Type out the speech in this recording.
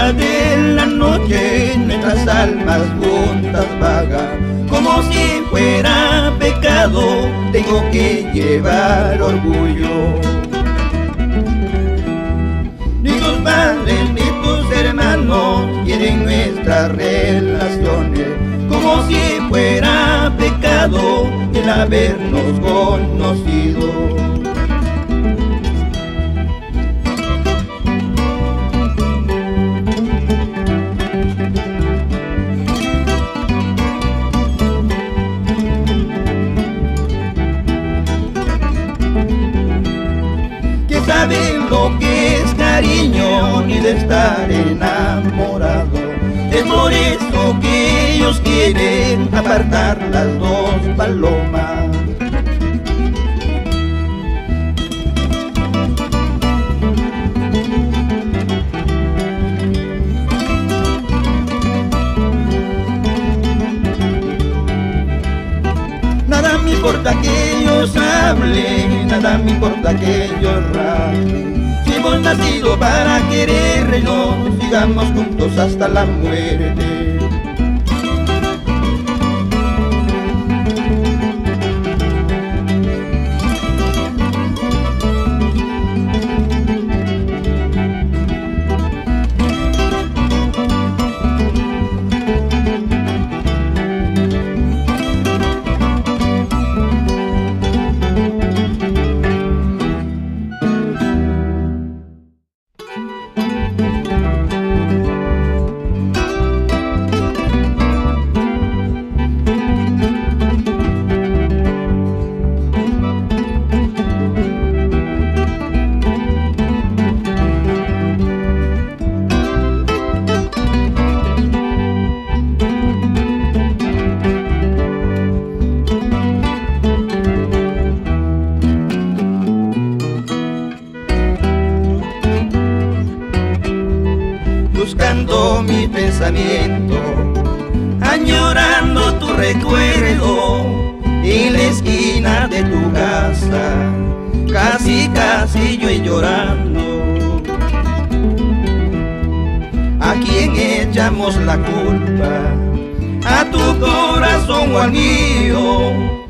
sombra de la noche nuestras almas juntas vagan. Como si fuera pecado, tengo que llevar orgullo. Ni tus padres ni tus hermanos quieren nuestras relaciones. Como si fuera pecado el habernos conocido. Saben lo que es cariño ni de estar enamorado. Es por eso que ellos quieren apartar las dos palomas. Nada me importa que ellos hablen, nada me importa que ellos rajen. Si hemos nacido para querernos, sigamos juntos hasta la muerte. Buscando mi pensamiento, añorando tu recuerdo, en la esquina de tu casa, casi yo llorando. ¿A quién echamos la culpa? ¿A tu corazón o al mío?